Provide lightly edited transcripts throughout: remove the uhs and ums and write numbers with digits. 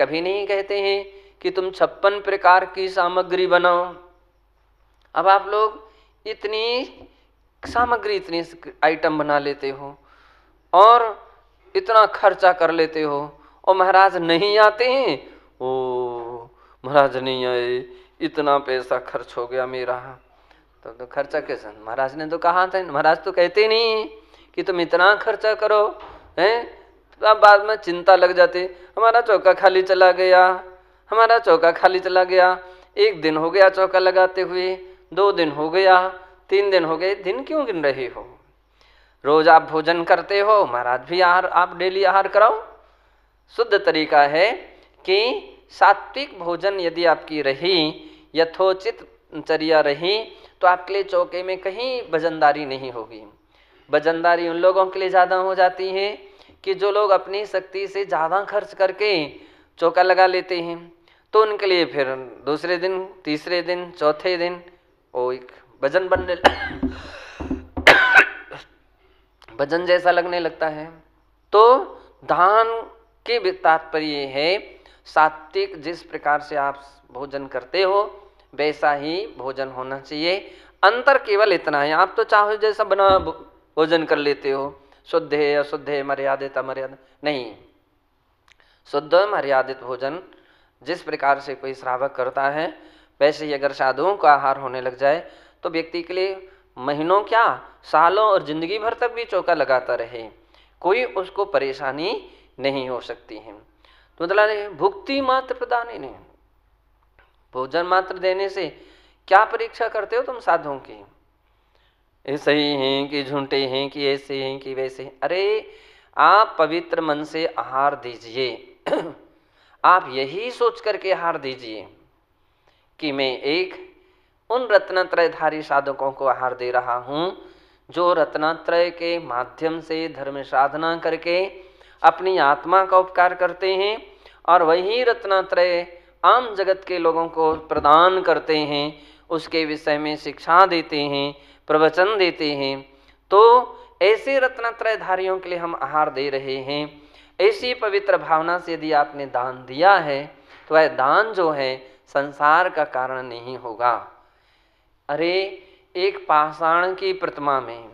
कभी नहीं कहते हैं कि तुम 56 प्रकार की सामग्री बनाओ। अब आप लोग इतनी सामग्री, इतनी आइटम बना लेते हो और इतना खर्चा कर लेते हो, और महाराज नहीं आते हैं। ओ महाराज नहीं आए, इतना पैसा खर्च हो गया मेरा। तो खर्चा कैसा, महाराज ने तो कहा था, महाराज तो कहते नहीं कि तुम इतना खर्चा करो हैं। तो अब बाद में चिंता लग जाती, हमारा चौका खाली चला गया, हमारा चौका खाली चला गया। 1 दिन हो गया चौका लगाते हुए, 2 दिन हो गया, 3 दिन हो गए। दिन क्यों गिन रहे हो? रोज आप भोजन करते हो, महाराज भी आहार, आप डेली आहार कराओ। शुद्ध तरीका है कि सात्विक भोजन यदि आपकी रही, यथोचित चर्या रही, तो आपके लिए चौके में कहीं वजनदारी नहीं होगी। वजनदारी उन लोगों के लिए ज़्यादा हो जाती है कि जो लोग अपनी शक्ति से ज़्यादा खर्च करके चौका लगा लेते हैं, तो उनके लिए फिर दूसरे दिन, तीसरे दिन, चौथे दिन वो एक वजन बनने वजन जैसा लगने लगता है। तो दान के तात्पर्य है सात्विक, जिस प्रकार से आप भोजन करते हो वैसा ही भोजन होना चाहिए। अंतर केवल इतना है, आप तो चाहो जैसा बना भोजन कर लेते हो, शुद्ध है अशुद्ध है, मर्यादित अमर्यादित नहीं। शुद्ध मर्यादित भोजन जिस प्रकार से कोई श्रावक करता है, वैसे ही अगर साधुओं का आहार होने लग जाए तो व्यक्ति के लिए महीनों क्या सालों और जिंदगी भर तक भी चौका लगाता रहे, कोई उसको परेशानी नहीं हो सकती है। तो मतलब भुक्ति मात्र प्रदान नहीं, भोजन मात्र देने से क्या परीक्षा करते हो तुम साधुओं की? ऐसे ही हैं कि झूठे हैं कि ऐसे हैं कि वैसे हैं। अरे आप पवित्र मन से आहार दीजिए आप यही सोच करके आहार दीजिए कि मैं एक उन रत्नत्रयधारी साधकों को आहार दे रहा हूँ जो रत्नत्रय के माध्यम से धर्म साधना करके अपनी आत्मा का उपकार करते हैं, और वही रत्नत्रय आम जगत के लोगों को प्रदान करते हैं, उसके विषय में शिक्षा देते हैं, प्रवचन देते हैं। तो ऐसे रत्नत्रयधारियों के लिए हम आहार दे रहे हैं। ऐसी पवित्र भावना से यदि आपने दान दिया है तो वह दान जो है संसार का कारण नहीं होगा। अरे एक पाषाण की प्रतिमा में,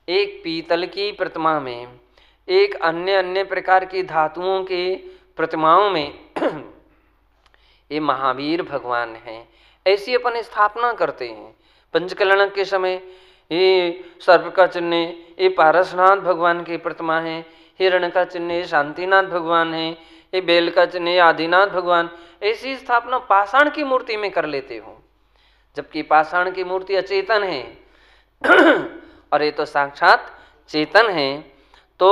एक पीतल की प्रतिमा में, एक अन्य प्रकार की धातुओं की प्रतिमाओं में ये महावीर भगवान हैं, ऐसी अपन स्थापना करते हैं। पंचकलण के समय ये सर्प का चिन्ह, ये पारसनाथ भगवान की प्रतिमा है, हिरण का चिन्ह शांतिनाथ भगवान है, ये बेल का चिन्ह आदिनाथ भगवान। ऐसी स्थापना पाषाण की मूर्ति में कर लेते हो, जबकि पाषाण की मूर्ति अचेतन है और ये तो साक्षात चेतन है। तो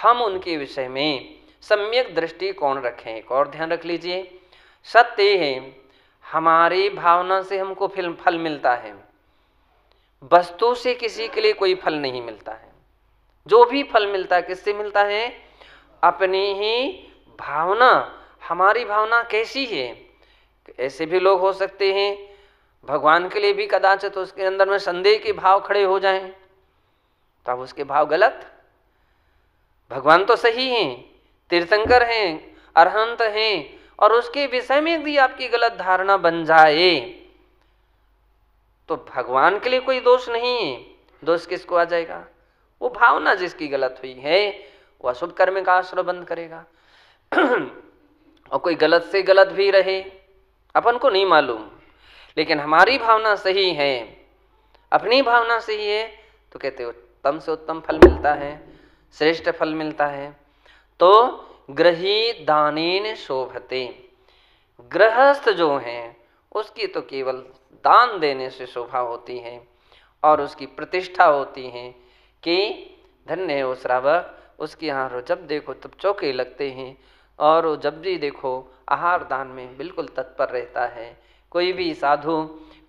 हम उनके विषय में सम्यक दृष्टिकोण रखें। एक और ध्यान रख लीजिए, सत्य है हमारी भावना से हमको फल मिलता है, वस्तु से किसी के लिए कोई फल नहीं मिलता है। जो भी फल मिलता है किससे मिलता है? अपनी ही भावना। हमारी भावना कैसी है? ऐसे भी लोग हो सकते हैं भगवान के लिए भी कदाचित उसके अंदर में संदेह के भाव खड़े हो जाएं, तो अब उसके भाव गलत। भगवान तो सही हैं, तीर्थंकर हैं, अरहंत हैं, और उसके विषय में यदि आपकी गलत धारणा बन जाए तो भगवान के लिए कोई दोष नहीं है। दोष किसको आ जाएगा? वो भावना जिसकी गलत हुई है वो अशुभ कर्म का आश्रय बंद करेगा। और कोई गलत से गलत भी रहे, अपन को नहीं मालूम, लेकिन हमारी भावना सही है, अपनी भावना सही है, तो कहते हो उत्तम से उत्तम फल मिलता है, श्रेष्ठ फल मिलता है। तो गृही दानेन शोभते, गृहस्थ जो हैं उसकी तो केवल दान देने से शोभा होती है और उसकी प्रतिष्ठा होती है कि धन्य है वो श्रावक, उसके यहाँ जब देखो तब चौके लगते हैं और वो जब भी देखो आहार दान में बिल्कुल तत्पर रहता है। कोई भी साधु,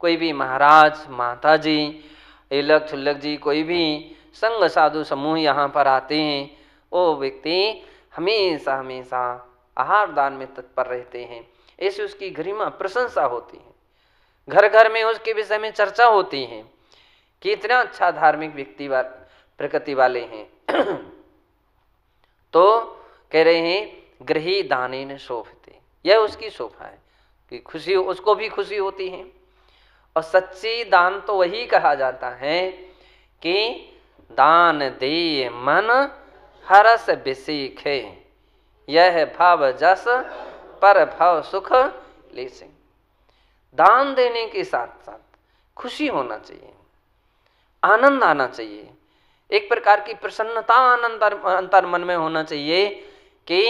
कोई भी महाराज, माता जी, एलक छुल्लक जी, कोई भी संघ साधु समूह यहाँ पर आते हैं, वो व्यक्ति हमेशा हमेशा आहार दान में तत्पर रहते हैं। ऐसे उसकी गरिमा प्रशंसा होती है, घर घर में उसके विषय में चर्चा होती है कि इतना अच्छा धार्मिक व्यक्ति प्रकृति वाले हैं। तो कह रहे हैं गृही दानेन शोभते, यह उसकी शोभा है कि खुशी, उसको भी खुशी होती है। और सच्ची दान तो वही कहा जाता है कि दान दे मन हरस बिसीखे, यह भव जस पर भव सुख लेसे। दान देने के साथ साथ खुशी होना चाहिए, आनंद आना चाहिए, एक प्रकार की प्रसन्नता आनंद अंतर मन में होना चाहिए कि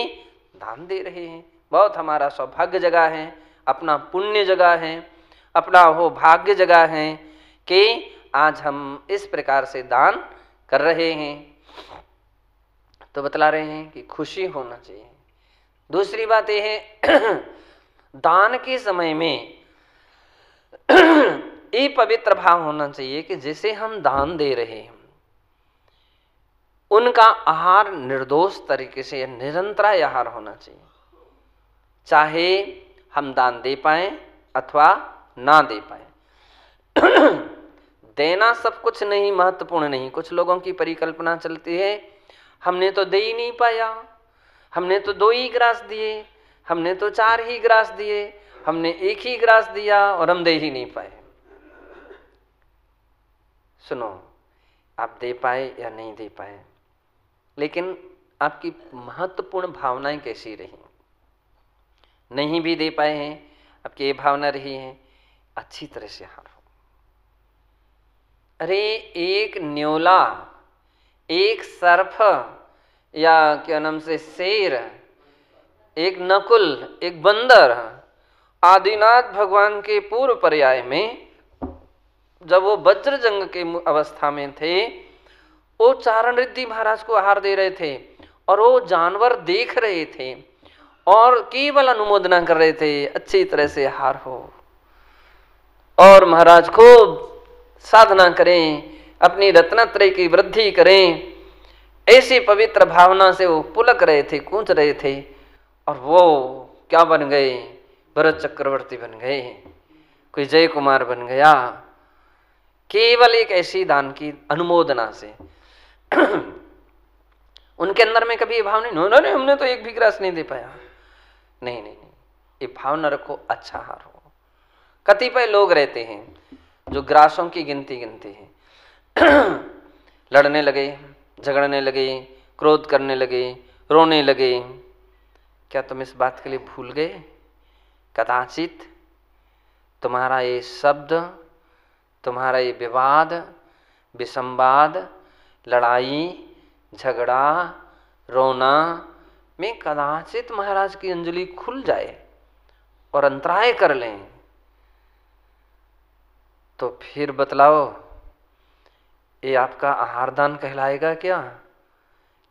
दान दे रहे हैं, बहुत हमारा सौभाग्य जगह है, अपना पुण्य जगह है, अपना वो भाग्य जगह है कि आज हम इस प्रकार से दान कर रहे हैं। तो बतला रहे हैं कि खुशी होना चाहिए। दूसरी बात यह है दान के समय में ये पवित्र भाव होना चाहिए कि जिसे हम दान दे रहे हैं उनका आहार निर्दोष तरीके से निरंतर आहार होना चाहिए, चाहे हम दान दे पाए अथवा ना दे पाए। देना सब कुछ नहीं, महत्वपूर्ण नहीं। कुछ लोगों की परिकल्पना चलती है हमने तो दे ही नहीं पाया, हमने तो 2 ही ग्रास दिए, हमने तो 4 ही ग्रास दिए, हमने 1 ही ग्रास दिया और हम दे ही नहीं पाए। सुनो, आप दे पाए या नहीं दे पाए, लेकिन आपकी महत्वपूर्ण भावनाएं कैसी रही? नहीं भी दे पाए हैं, आपकी ये भावना रही है अच्छी तरह से हारो। अरे एक न्योला, एक सर्प, या क्या नाम से शेर, एक नकुल, एक बंदर आदिनाथ भगवान के पूर्व पर्याय में जब वो वज्र जंग के अवस्था में थे, वो चारण रिद्धि महाराज को आहार दे रहे थे और वो जानवर देख रहे थे और केवल अनुमोदना कर रहे थे अच्छी तरह से आहार हो और महाराज को साधना करें, अपनी रत्नत्रय की वृद्धि करें। ऐसी पवित्र भावना से वो पुलक रहे थे, कूंच रहे थे और वो क्या बन गए? भरत चक्रवर्ती बन गए, कोई जय कुमार बन गया, केवल एक ऐसी दान की अनुमोदना से। उनके अंदर में कभी ये भाव नहीं हमने तो 1 भी ग्रास नहीं दे पाया। नहीं नहीं नहीं, ये भाव न रखो, अच्छा हार हो। कतिपय लोग रहते हैं जो ग्रासों की गिनती गिनते हैं, लड़ने लगे, झगड़ने लगे, क्रोध करने लगे, रोने लगे। क्या तुम इस बात के लिए भूल गए कदाचित तुम्हारा ये शब्द, तुम्हारा ये विवाद, विसंवाद, लड़ाई, झगड़ा, रोना में कदाचित महाराज की अंजलि खुल जाए और अंतराय कर लें, तो फिर बतलाओ ये आपका आहार दान कहलाएगा क्या?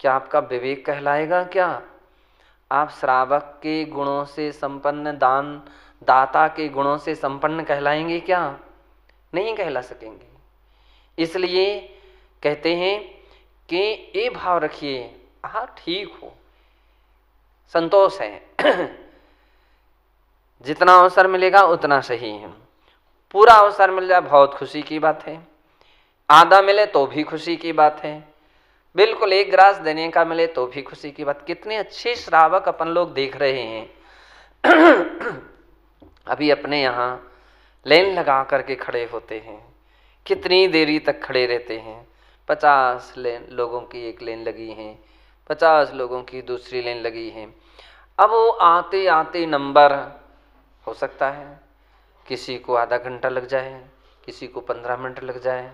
क्या आपका विवेक कहलाएगा क्या? आप श्रावक के गुणों से संपन्न, दान दाता के गुणों से संपन्न कहलाएंगे क्या? नहीं कहला सकेंगे। इसलिए कहते हैं कि ये भाव रखिए, हाँ ठीक हो, संतोष है, जितना अवसर मिलेगा उतना सही है। पूरा अवसर मिल जाए बहुत खुशी की बात है, आधा मिले तो भी खुशी की बात है, बिल्कुल 1 ग्रास देने का मिले तो भी खुशी की बात। कितने अच्छे श्रावक अपन लोग देख रहे हैं। अभी अपने यहाँ लेन लगा करके खड़े होते हैं, कितनी देरी तक खड़े रहते हैं। 50 लोगों की एक लेन लगी है, 50 लोगों की दूसरी लेन लगी है। अब वो आते आते नंबर हो सकता है किसी को आधा घंटा लग जाए, किसी को 15 मिनट लग जाए,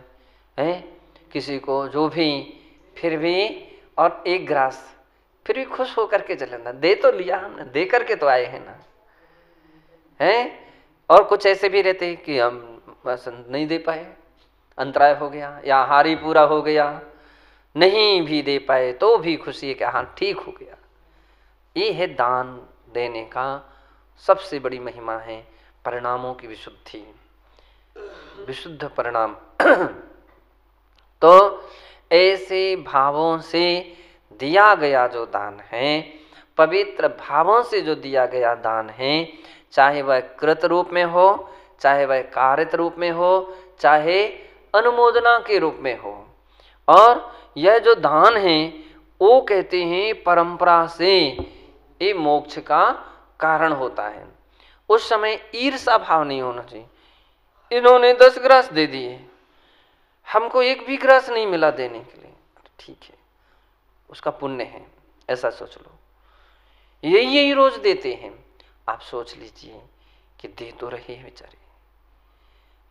हैं, किसी को जो भी, फिर भी, और 1 ग्रास फिर भी खुश होकर के चलेना, दे तो लिया हमने, दे करके तो आए हैं ना, हैं। और कुछ ऐसे भी रहते कि हम बस नहीं दे पाए, अंतराय हो गया या आहार ही पूरा हो गया, नहीं भी दे पाए तो भी खुशी है कि हाँ ठीक हो गया। ये है दान देने का सबसे बड़ी महिमा है, परिणामों की विशुद्धि, विशुद्ध परिणाम। तो ऐसे भावों से दिया गया जो दान है, पवित्र भावों से जो दिया गया दान है, चाहे वह कृत रूप में हो, चाहे वह कारित रूप में हो, चाहे अनुमोदना के रूप में हो, और यह जो दान है वो कहते हैं परंपरा से ये मोक्ष का कारण होता है। उस समय ईर्षा भाव नहीं होना चाहिए। इन्होंने 10 ग्रास दे दिए, हमको एक भी ग्रास नहीं मिला देने के लिए, ठीक है उसका पुण्य है, ऐसा सोच लो। यही रोज देते हैं, आप सोच लीजिए कि दे तो रहे हैं बेचारे।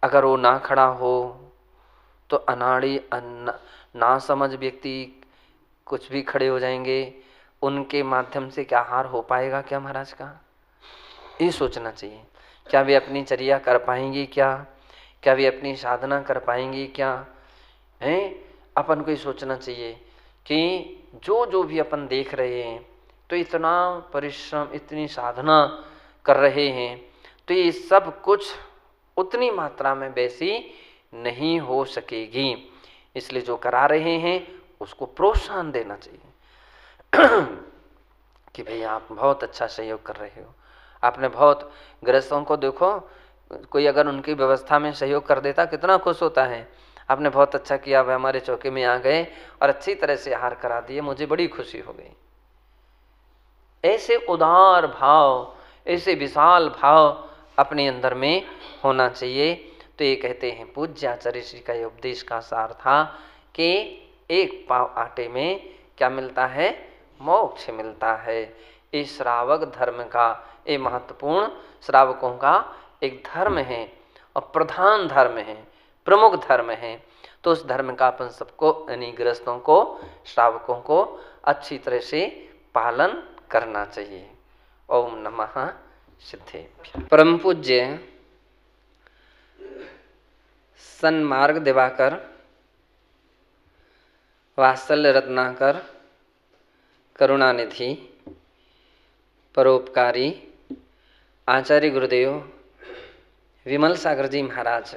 अगर वो ना खड़ा हो तो अनाड़ी ना समझ व्यक्ति कुछ भी खड़े हो जाएंगे, उनके माध्यम से क्या हार हो पाएगा क्या महाराज का? ये सोचना चाहिए। क्या वे अपनी चर्या कर पाएंगी क्या वे अपनी साधना कर पाएंगी क्या? हैं, अपन को ये सोचना चाहिए कि जो भी अपन देख रहे हैं तो इतना परिश्रम, इतनी साधना कर रहे हैं, तो ये सब कुछ उतनी मात्रा में वैसी नहीं हो सकेगी। इसलिए जो करा रहे हैं उसको प्रोत्साहन देना चाहिए कि भाई आप बहुत अच्छा सहयोग कर रहे हो। आपने बहुत गृहस्थों को देखो, कोई अगर उनकी व्यवस्था में सहयोग कर देता कितना खुश होता है। आपने बहुत अच्छा किया, वह हमारे चौके में आ गए और अच्छी तरह से आहार करा दिए, मुझे बड़ी खुशी हो गई। ऐसे उदार भाव, ऐसे विशाल भाव अपने अंदर में होना चाहिए। तो ये कहते हैं पूज्य आचार्य श्री का ये उपदेश का सार था कि एक पाव आटे में क्या मिलता है? मोक्ष मिलता है। इस श्रावक धर्म का, ये महत्वपूर्ण श्रावकों का एक धर्म है और प्रधान धर्म है, प्रमुख धर्म है। तो उस धर्म का अपन सबको, यानी गृहस्थों को, श्रावकों को अच्छी तरह से पालन करना चाहिए। ओम नमः सिद्धेभ्यः। परम पूज्य सन्मार्ग दिवाकर, वात्सल्य रत्नाकर, करुणानिधि, परोपकारी आचार्य गुरुदेव विमल सागर जी महाराज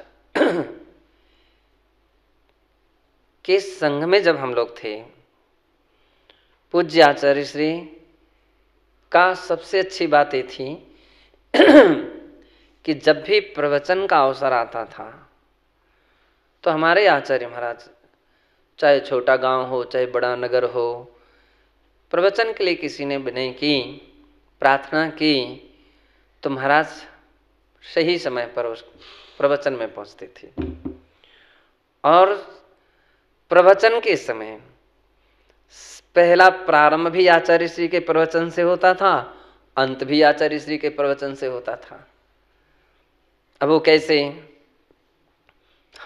के संग में जब हम लोग थे, पूज्य आचार्य श्री का सबसे अच्छी बात ये थी कि जब भी प्रवचन का अवसर आता था तो हमारे आचार्य महाराज, चाहे छोटा गांव हो चाहे बड़ा नगर हो, प्रवचन के लिए किसी ने विनय की, प्रार्थना की, तो महाराज सही समय पर उस प्रवचन में पहुंचते थे। और प्रवचन के समय पहला प्रारंभ भी आचार्य श्री के प्रवचन से होता था, अंत भी आचार्य श्री के प्रवचन से होता था। अब वो कैसे?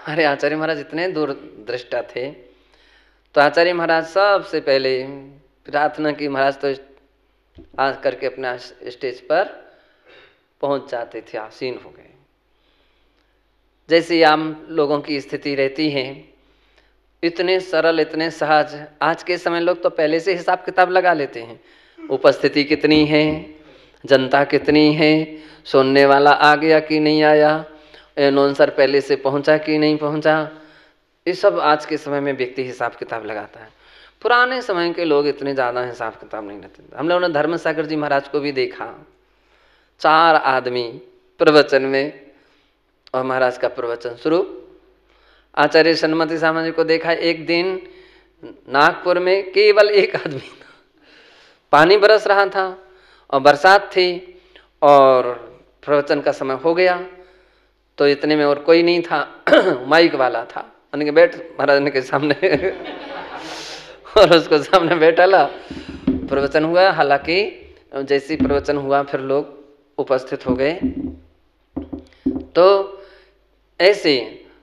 अरे आचार्य महाराज इतने दूरदृष्टा थे, तो आचार्य महाराज सबसे पहले प्रार्थना की, महाराज तो आ करके अपना स्टेज पर पहुंच जाते थे, आसीन हो गए। जैसे आम लोगों की स्थिति रहती है, इतने सरल, इतने सहज। आज के समय लोग तो पहले से हिसाब किताब लगा लेते हैं, उपस्थिति कितनी है, जनता कितनी है, सुनने वाला आ गया कि नहीं आया, अनाउंसर पहले से पहुंचा कि नहीं पहुंचा, ये सब आज के समय में व्यक्ति हिसाब किताब लगाता है। पुराने समय के लोग इतने ज़्यादा हिसाब किताब नहीं लेते। हम लोगों ने धर्म सागर जी महाराज को भी देखा, 4 आदमी प्रवचन में, और महाराज का प्रवचन शुरू। आचार्य सन्मति सामा जी को देखा एक दिन नागपुर में, केवल 1 आदमी था, पानी बरस रहा था और बरसात थी और प्रवचन का समय हो गया, तो इतने में और कोई नहीं था, माइक वाला था, उनके बैठ महाराज के सामने और उसको सामने बैठा ला, प्रवचन हुआ। हालांकि जैसे प्रवचन हुआ फिर लोग उपस्थित हो गए। तो ऐसे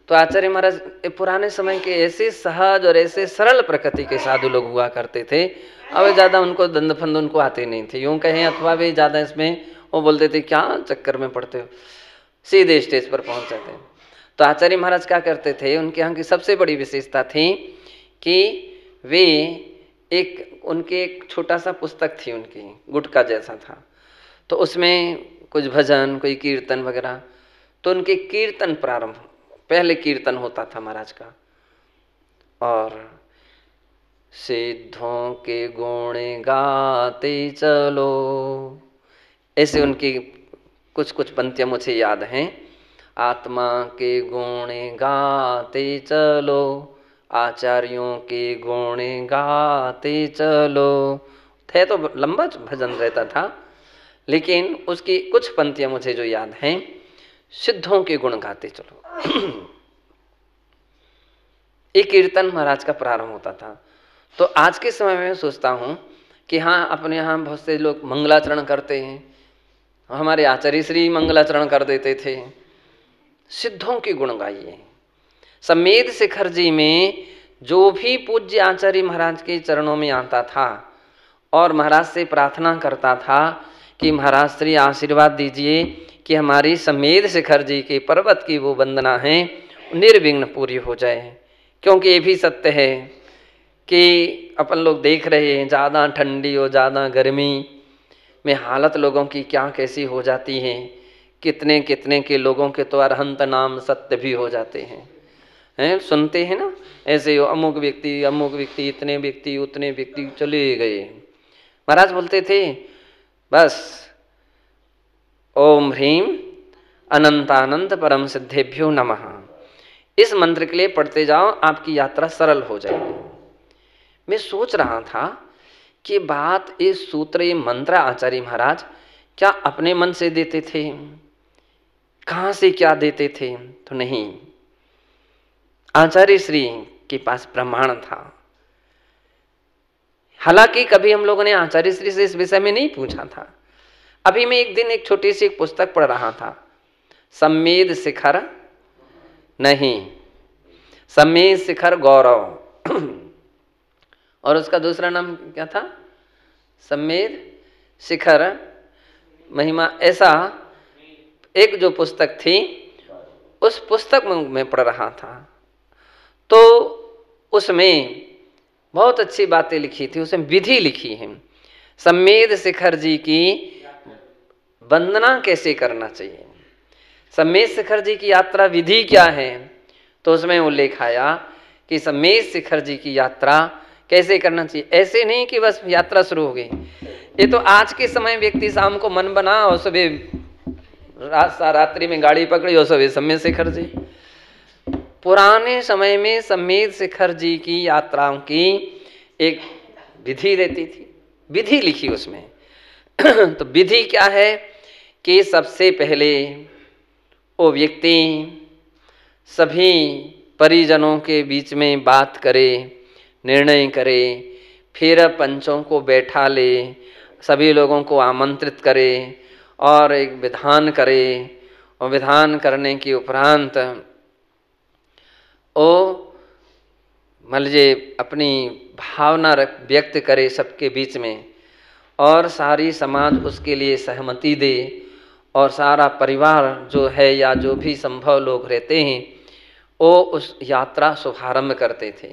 तो आचार्य महाराज पुराने समय के ऐसे सहज और ऐसे सरल प्रकृति के साधु लोग हुआ करते थे। अब ज़्यादा उनको दंड फंद उनको आते नहीं थे, यूँ कहें, अथवा वे ज़्यादा इसमें वो बोलते थे क्या चक्कर में पड़ते हो, सीधे स्टेज पर पहुँच जाते। तो आचार्य महाराज क्या करते थे, उनके यहाँ की सबसे बड़ी विशेषता थी कि वे उनके एक छोटा सा पुस्तक थी, उनकी गुटका जैसा था, तो उसमें कुछ भजन, कोई कीर्तन वगैरह, तो उनके कीर्तन प्रारंभ, पहले कीर्तन होता था महाराज का, और सिद्धों के गुण गाते चलो, ऐसे उनकी कुछ कुछ पंक्तियां मुझे याद हैं। आत्मा के गुण गाते चलो, आचार्यों के गुण गाते चलो, थे तो लंबा भजन रहता था, लेकिन उसकी कुछ पंक्तियां मुझे जो याद हैं, सिद्धों के गुण गाते चलो। एक कीर्तन महाराज का प्रारंभ होता था। तो आज के समय में सोचता हूँ कि हाँ, अपने यहाँ बहुत से लोग मंगलाचरण करते हैं, हमारे आचार्य श्री मंगलाचरण कर देते थे। सिद्धों के गुण गाइए। समेध शिखर जी में जो भी पूज्य आचार्य महाराज के चरणों में आता था और महाराज से प्रार्थना करता था कि महाराज श्री आशीर्वाद दीजिए कि हमारी समेध शिखर जी के पर्वत की वो वंदना है निर्विघ्न पूरी हो जाए। क्योंकि ये भी सत्य है कि अपन लोग देख रहे हैं, ज़्यादा ठंडी और ज़्यादा गर्मी में हालत लोगों की क्या कैसी हो जाती है। कितने कितने के लोगों के तो अरहंत नाम सत्य भी हो जाते हैं, सुनते हैं ना, ऐसे अमुक व्यक्ति इतने व्यक्ति उतने व्यक्ति चले गए। महाराज बोलते थे बस ओम ह्रीम अनंतानंत परम सिद्धेभ्यो नमः, इस मंत्र के लिए पढ़ते जाओ, आपकी यात्रा सरल हो जाएगी। मैं सोच रहा था कि बात इस सूत्र ये मंत्र आचार्य महाराज क्या अपने मन से देते थे, कहाँ से क्या देते थे? तो नहीं, आचार्य श्री के पास प्रमाण था। हालांकि कभी हम लोगों ने आचार्य श्री से इस विषय में नहीं पूछा था। अभी मैं एक दिन एक छोटी सी एक पुस्तक पढ़ रहा था, समेध शिखर नहीं, समेध शिखर गौरव और उसका दूसरा नाम क्या था, समेध शिखर महिमा, ऐसा एक जो पुस्तक थी, उस पुस्तक में मैं पढ़ रहा था। तो उसमें बहुत अच्छी बातें लिखी थी, उसमें विधि लिखी है, समेध शिखर जी की वंदना कैसे करना चाहिए, समेध शिखर जी की यात्रा विधि क्या है। तो उसमें उल्लेख आया कि समेध शिखर जी की यात्रा कैसे करना चाहिए। ऐसे नहीं कि बस यात्रा शुरू हो गई। ये तो आज के समय व्यक्ति शाम को मन बना और सुबह रात्रि में गाड़ी पकड़ी और सुबह समेध शिखर जी। पुराने समय में समेध शिखर जी की यात्राओं की एक विधि रहती थी, विधि लिखी उसमें। तो विधि क्या है कि सबसे पहले वो व्यक्ति सभी परिजनों के बीच में बात करे, निर्णय करे, फिर पंचों को बैठा ले, सभी लोगों को आमंत्रित करे और एक विधान करे, और विधान करने के उपरांत वो मान लीजिए अपनी भावना व्यक्त करे सबके बीच में, और सारी समाज उसके लिए सहमति दे, और सारा परिवार जो है या जो भी संभव लोग रहते हैं वो उस यात्रा शुभारंभ करते थे।